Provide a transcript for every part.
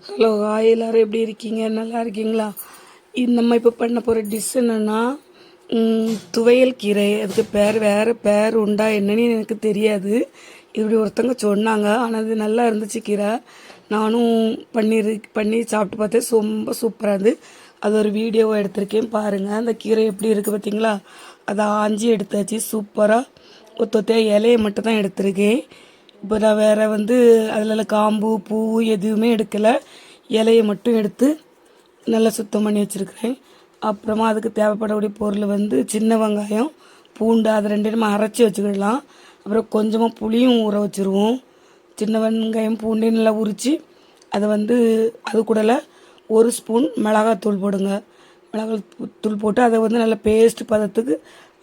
Hello hi, எல்லோரும் எப்படி இருக்கீங்க? நல்லா இருக்கீங்களா? நம்ம இப்போ பண்ண போகிற டிஷ் என்னென்னா துவையல் கீரை. அதுக்கு வேறு பேர் உண்டா என்னன்னு எனக்கு தெரியாது. இப்படி ஒருத்தவங்க சொன்னாங்க. ஆனால் அது நல்லா இருந்துச்சு கீரை. நானும் பண்ணி சாப்பிட்டு பார்த்தேன். ரொம்ப சூப்பராக இருந்து அது ஒரு வீடியோவை எடுத்திருக்கேன் பாருங்கள். அந்த கீரை எப்படி இருக்குது பார்த்தீங்களா? அதை ஆஞ்சி எடுத்தாச்சு. சூப்பராக ஒத்தொத்தையா இலையை மட்டும் தான் எடுத்திருக்கேன். இப்போ நான் வேறு அதில் காம்பு பூ எதுவுமே எடுக்கலை. இலையை மட்டும் எடுத்து நல்லா சுத்தம் பண்ணி வச்சுருக்கிறேன். அப்புறமா அதுக்கு தேவைப்படக்கூடிய பொருள் சின்ன வெங்காயம், பூண்டு, அது ரெண்டு நம்ம அரைச்சி வச்சுக்கிடலாம். அப்புறம் கொஞ்சமாக புளியும் ஊற வச்சுருவோம். சின்ன வெங்காயம் பூண்டையும் நல்லா உரித்து அதை அது கூடல 1 ஸ்பூன் மிளகாத்தூள் போடுங்க. மிளகாத்தூள் போட்டு அதை நல்லா பேஸ்ட் பதத்துக்கு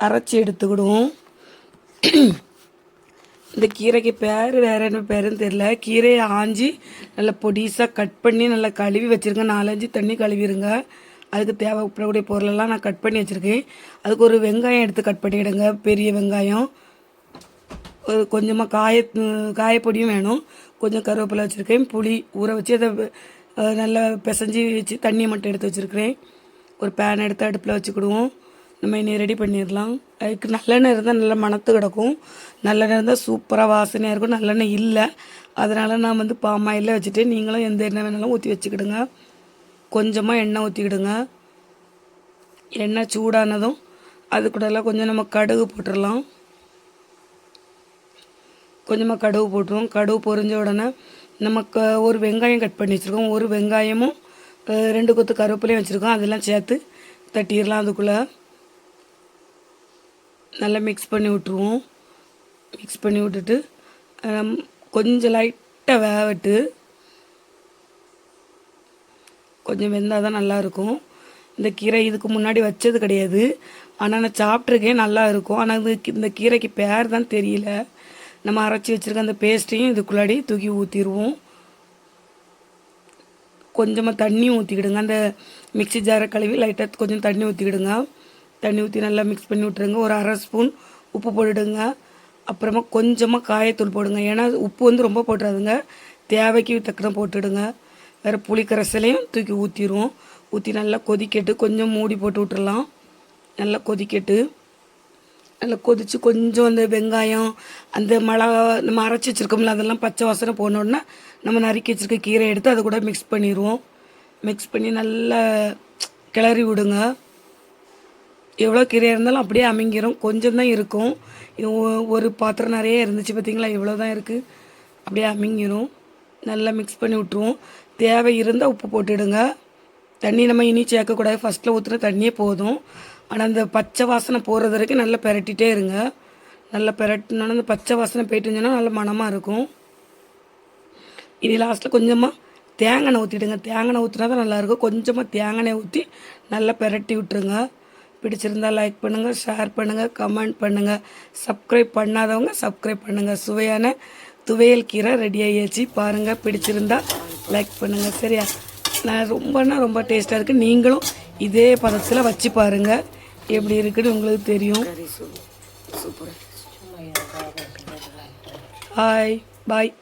அரைச்சி எடுத்துக்கிடுவோம். இந்த கீரைக்கு வேறு என்ன பேருன்னு தெரில. கீரையை ஆஞ்சி நல்லா பொடிசாக கட் பண்ணி நல்லா கழுவி வச்சுருக்கேன். 4-5 தண்ணி கழுவிடுங்க. அதுக்கு தேவைப்படக்கூடிய பொருளெல்லாம் நான் கட் பண்ணி வச்சுருக்கேன். அதுக்கு ஒரு வெங்காயம் எடுத்து கட் பண்ணிவிடுங்க, பெரிய வெங்காயம். ஒரு கொஞ்சமாக காயப்பொடியும் வேணும். கொஞ்சம் கருவேப்பிலை வச்சுருக்கேன். புளி ஊற வச்சு அதை நல்லா பிசைஞ்சி வச்சு தண்ணியை மட்டும் எடுத்து வச்சுருக்கிறேன். ஒரு பேன் எடுத்து அடுப்பில் வச்சுக்கிடுவோம். நம்ம இனி ரெடி பண்ணிடலாம். அதுக்கு நல்லெண்ணெய் இருந்தால் நல்லா மணத்து கிடக்கும். நல்லெண்ணெய் இருந்தால் சூப்பராக வாசனையாக இருக்கும். நல்லெண்ணெய் இல்லை, அதனால் நான் பாமாயிலே வச்சுட்டு நீங்களும் எந்த எண்ணெய் வேணாலும் ஊற்றி வச்சுக்கிடுங்க. கொஞ்சமாக எண்ணெய் ஊற்றிக்கிடுங்க. எண்ணெய் சூடானதும் அது கூடலாம் கொஞ்சம் நம்ம கடுகு போட்டுடலாம். கொஞ்சமாக கடுகு போட்டுருவோம். கடுகு பொரிஞ்ச உடனே நமக்கு ஒரு வெங்காயம் கட் பண்ணி வச்சுருக்கோம். ஒரு வெங்காயமும் 2 கொத்து கருவேப்பிலையும் வச்சுருக்கோம். அதெல்லாம் சேர்த்து தட்டிடலாம். அதுக்குள்ளே நல்லா மிக்ஸ் பண்ணி விட்ருவோம். மிக்ஸ் பண்ணி விட்டுட்டு கொஞ்சம் லைட்டாக வேகட்டு. கொஞ்சம் வெந்தால் தான் நல்லாயிருக்கும். இந்த கீரை இதுக்கு முன்னாடி வச்சது கிடையாது, ஆனால் நான் சாப்பிட்ருக்கேன். நல்லா இருக்கும். ஆனால் இந்த கீரைக்கு பேர் தான் தெரியல. நம்ம அரைச்சி வச்சுருக்க அந்த பேஸ்ட்டையும் இதுக்குள்ளாடி தூக்கி ஊற்றிடுவோம். கொஞ்சமாக தண்ணியும் ஊற்றிக்கிடுங்க. அந்த மிக்ஸி ஜாரை கழுவி லைட்டாக கொஞ்சம் தண்ணி ஊற்றிக்கிடுங்க. தண்ணி ஊற்றி நல்லா மிக்ஸ் பண்ணி விட்ருங்க. ஒரு 1/2 ஸ்பூன் உப்பு போட்டுடுங்க. அப்புறமா கொஞ்சமாக காயத்தூள் போடுங்க. ஏன்னா உப்பு ரொம்ப போட்டுறாதுங்க, தேவைக்கு தக்கன போட்டுடுங்க. வேறு புளி கரைசலையும் தூக்கி ஊற்றிடுவோம். ஊற்றி நல்லா கொதிக்கட்டு கொஞ்சம் மூடி போட்டு விட்டுறலாம். நல்லா கொதிக்கட்டு நல்லா கொதித்து கொஞ்சம் அந்த வெங்காயம் அந்த மிளகா நம்ம அரைச்சி வச்சுருக்கோம்ல அதெல்லாம் பச்சை வாசனை போனோடனே நம்ம நறுக்கி வச்சுருக்க கீரை எடுத்து அதை கூட மிக்ஸ் பண்ணிடுவோம். மிக்ஸ் பண்ணி நல்லா கிளறி விடுங்க. எவ்வளோ கீரையாக இருந்தாலும் அப்படியே அமிங்கிரும். கொஞ்சம் தான் இருக்கும். ஒரு பாத்திரம் நிறைய இருந்துச்சு பார்த்தீங்களா? இவ்வளோ தான் இருக்குது. அப்படியே அமிங்கிரும். நல்லா மிக்ஸ் பண்ணி விட்ருவோம். தேவை இருந்தால் உப்பு போட்டுடுங்க. தண்ணி நம்ம இனி சேர்க்கக்கூடாது. ஃபஸ்ட்டில் ஊற்றுன தண்ணியே போதும். ஆனால் அந்த பச்சை வாசனை போகிறது வரைக்கும் நல்லா பெரட்டிகிட்டே இருங்க. நல்லா பெரட்டினோன்னா அந்த பச்சை வாசனை போயிட்டுருந்துச்சுன்னா நல்லா மணமாக இருக்கும். இனி லாஸ்ட்டில் கொஞ்சமாக தேங்காய் ஊற்றிடுங்க. தேங்காய் ஊற்றினா தான் நல்லாயிருக்கும். கொஞ்சமாக தேங்காய் ஊற்றி நல்லா பெரட்டி விட்டுருங்க. பிடிச்சிருந்தால் லைக் பண்ணுங்கள், ஷேர் பண்ணுங்கள், கமெண்ட் பண்ணுங்கள். சப்ஸ்கிரைப் பண்ணாதவங்க சப்ஸ்கிரைப் பண்ணுங்கள். சுவையான துவையல் கீரை ரெடி ஆகியாச்சு பாருங்கள். பிடிச்சிருந்தால் லைக் பண்ணுங்கள். சரியா? நான் ரொம்ப டேஸ்ட்டாக இருக்குது. நீங்களும் இதே பதத்தில் வச்சு பாருங்கள் எப்படி இருக்குன்னு உங்களுக்கு தெரியும். Hi bye.